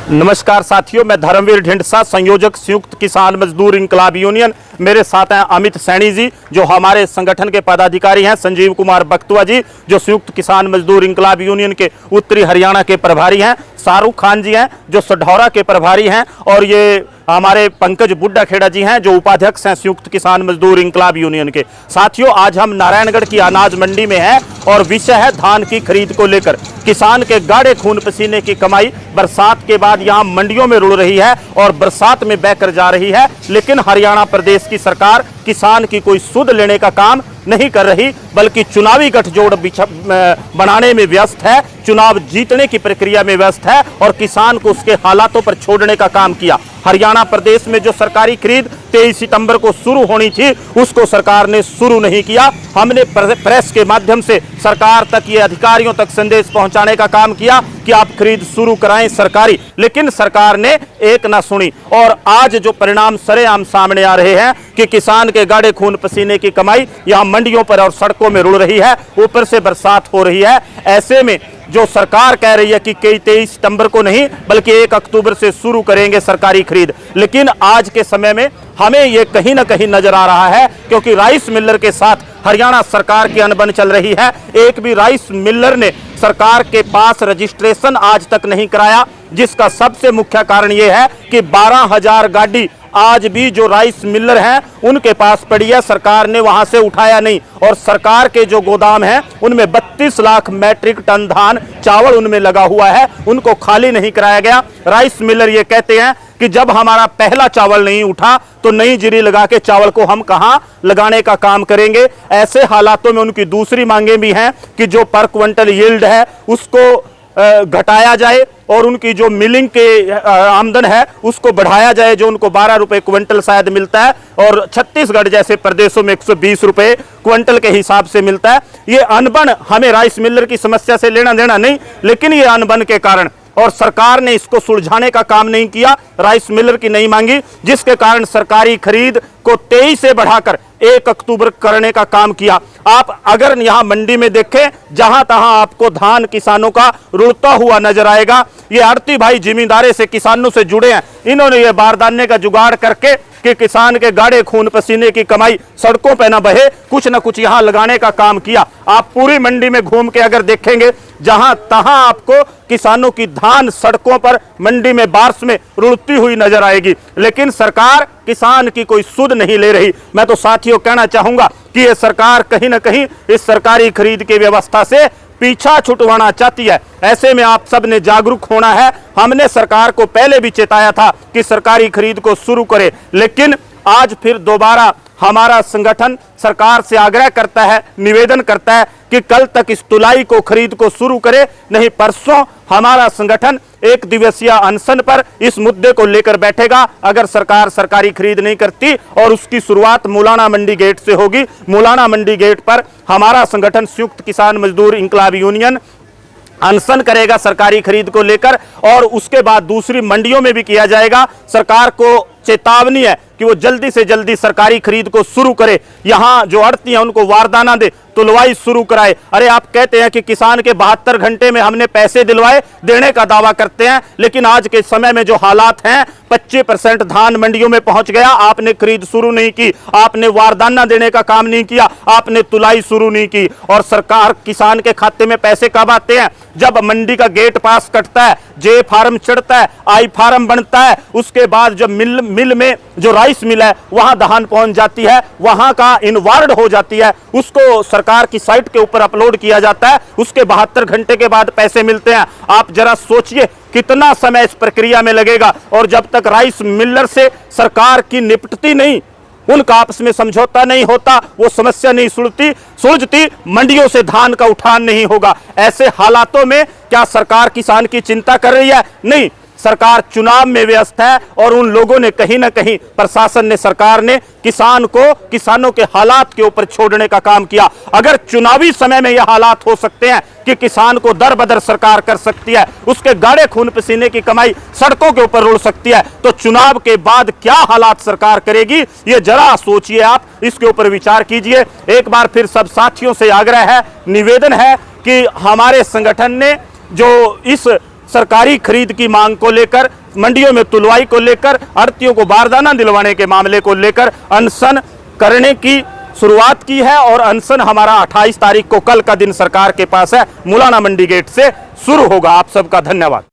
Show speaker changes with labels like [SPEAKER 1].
[SPEAKER 1] नमस्कार साथियों, मैं धर्मवीर ढिंडसा, संयोजक संयुक्त किसान मजदूर इंकलाब यूनियन। मेरे साथ हैं अमित सैनी जी जो हमारे संगठन के पदाधिकारी हैं, संजीव कुमार बख्तुआ जी जो संयुक्त किसान मजदूर इंकलाब यूनियन के उत्तरी हरियाणा के प्रभारी हैं, शाहरुख खान जी हैं जो सढौरा के प्रभारी हैं, और ये हमारे पंकज बुड्ढा खेड़ा जी हैं जो उपाध्यक्ष हैं संयुक्त किसान मजदूर इंकलाब यूनियन के। साथियों, आज हम नारायणगढ़ की अनाज मंडी में हैं और विषय है धान की खरीद को लेकर। किसान के गाढ़े खून पसीने की कमाई बरसात के बाद यहां मंडियों में रुड़ रही है और बरसात में बहकर जा रही है, लेकिन हरियाणा प्रदेश की सरकार किसान की कोई सुध लेने का काम नहीं कर रही, बल्कि चुनावी गठजोड़ बनाने में व्यस्त है, चुनाव जीतने की प्रक्रिया में व्यस्त है और किसान को उसके हालातों पर छोड़ने का काम किया। हरियाणा प्रदेश में जो सरकारी खरीद 23 सितंबर को शुरू होनी थी उसको सरकार ने शुरू नहीं किया। हमने प्रेस के माध्यम से सरकार तक, ये अधिकारियों तक संदेश पहुंचाने का काम किया कि आप खरीद शुरू कराएं सरकारी, लेकिन सरकार ने एक ना सुनी। और आज जो परिणाम सरेआम सामने आ रहे हैं कि किसान के गाढ़े खून पसीने की कमाई यहां मंडियों पर और सड़कों में रुड़ रही है, ऊपर से बरसात हो रही है। ऐसे में जो सरकार कह रही है कि 23 सितंबर को नहीं बल्कि 1 अक्टूबर से शुरू करेंगे सरकारी खरीद, लेकिन आज के समय में हमें ये कहीं ना कहीं नजर आ रहा है, क्योंकि राइस मिलर के साथ हरियाणा सरकार की अनबन चल रही है। एक भी राइस मिलर ने सरकार के पास रजिस्ट्रेशन आज तक नहीं कराया, जिसका सबसे मुख्य कारण यह है कि 12,000 गाड़ी आज भी जो राइस मिलर हैं उनके पास पड़ी है, सरकार ने वहां से उठाया नहीं। और सरकार के जो गोदाम हैं उनमें 32 लाख मैट्रिक टन धान चावल उनमें लगा हुआ है, उनको खाली नहीं कराया गया। राइस मिलर ये कहते हैं कि जब हमारा पहला चावल नहीं उठा तो नई जीरी लगा के चावल को हम कहां लगाने का काम करेंगे। ऐसे हालातों में उनकी दूसरी मांगे भी हैं कि जो पर क्विंटल यील्ड है उसको घटाया जाए और उनकी जो मिलिंग के आमदन है उसको बढ़ाया जाए, जो उनको 12 रुपए क्विंटल शायद मिलता है और छत्तीसगढ़ जैसे प्रदेशों में 120 रुपए क्विंटल के हिसाब से मिलता है। ये अनबन, हमें राइस मिलर की समस्या से लेना देना नहीं, लेकिन ये अनबन के कारण, और सरकार ने इसको सुलझाने का काम नहीं किया, राइस मिलर की नहीं मांगी, जिसके कारण सरकारी खरीद को 23 से बढ़ाकर 1 अक्टूबर करने का काम किया। आप अगर यहां मंडी में देखें, जहां तहां आपको धान किसानों का रुड़ता हुआ नजर आएगा। ये आड़ती भाई जिम्मेदारी से किसानों से जुड़े हैं, इन्होंने ये बारदाने का जुगाड़ करके कि किसान के गाढ़े खून पसीने की कमाई सड़कों पर न बहे, कुछ न कुछ यहां लगाने का काम किया। आप पूरी मंडी में घूम के अगर देखेंगे, जहां तहां आपको किसानों की धान सड़कों पर मंडी में बारिश में रुड़ती हुई नजर आएगी, लेकिन सरकार किसान की कोई सुध नहीं ले रही। मैं तो साथियों कहना चाहूंगा कि यह सरकार कहीं ना कहीं इस सरकारी खरीद की व्यवस्था से पीछा छुटवाना चाहती है। ऐसे में आप सब ने जागरूक होना है। हमने सरकार को पहले भी चेताया था कि सरकारी खरीद को शुरू करे, लेकिन आज फिर दोबारा हमारा संगठन सरकार से आग्रह करता है, निवेदन करता है कि कल तक इस तुलाई को खरीद को शुरू करे, नहीं परसों हमारा संगठन 1 दिवसीय अनशन पर इस मुद्दे को लेकर बैठेगा। अगर सरकार सरकारी खरीद नहीं करती, और उसकी शुरुआत मुलाना मंडी गेट से होगी। मुलाना मंडी गेट पर हमारा संगठन संयुक्त किसान मजदूर इंकलाब यूनियन अनशन करेगा सरकारी खरीद को लेकर, और उसके बाद दूसरी मंडियों में भी किया जाएगा। सरकार को चेतावनी है कि वो जल्दी से जल्दी सरकारी खरीद को शुरू करे, यहां जो अड़ती हैं उनको वारदाना दे, तुलवाई शुरू कराए। अरे आप कहते हैं कि किसान के 72 घंटे में हमने पैसे दिलवाए, देने का दावा करते हैं, लेकिन आज के समय में जो हालात हैं, 25% धान मंडियों में पहुंच गया, आपने खरीद शुरू नहीं की, आपने वारदाना देने का काम नहीं किया, आपने तुलाई शुरू नहीं की। और सरकार किसान के खाते में पैसे कब आते हैं? जब मंडी का गेट पास कटता है, जे फार्म चढ़ता है, आई फार्म बनता है, उसके बाद जब मिल में जो राइस मिल है वहां धान पहुंच जाती है, वहां का इनवार्ड हो जाती है, उसको सरकार की साइट के ऊपर अपलोड किया जाता है, उसके 72 घंटे के बाद पैसे मिलते हैं। आप जरा सोचिए कितना समय इस प्रक्रिया में लगेगा, और जब तक राइस मिलर से सरकार की निपटती नहीं, उनका आपस में समझौता नहीं होता, वो समस्या नहीं सुलझती, मंडियों से धान का उठान नहीं होगा। ऐसे हालातों में क्या सरकार किसान की चिंता कर रही है? नहीं, सरकार चुनाव में व्यस्त है, और उन लोगों ने कहीं ना कहीं, प्रशासन ने, सरकार ने किसान को किसानों के हालात के ऊपर छोड़ने का काम किया। अगर चुनावी समय में यह हालात हो सकते हैं कि किसान को दर बदर सरकार कर सकती है, उसके गाढ़े खून पसीने की कमाई सड़कों के ऊपर रुड़ सकती है, तो चुनाव के बाद क्या हालात सरकार करेगी, ये जरा सोचिए, आप इसके ऊपर विचार कीजिए। एक बार फिर सब साथियों से आग्रह है, निवेदन है कि हमारे संगठन ने जो इस सरकारी खरीद की मांग को लेकर, मंडियों में तुलवाई को लेकर, आढ़तियों को बारदाना दिलवाने के मामले को लेकर अनशन करने की शुरुआत की है। और अनशन हमारा 28 तारीख को, कल का दिन सरकार के पास है, मुलाना मंडी गेट से शुरू होगा। आप सबका धन्यवाद।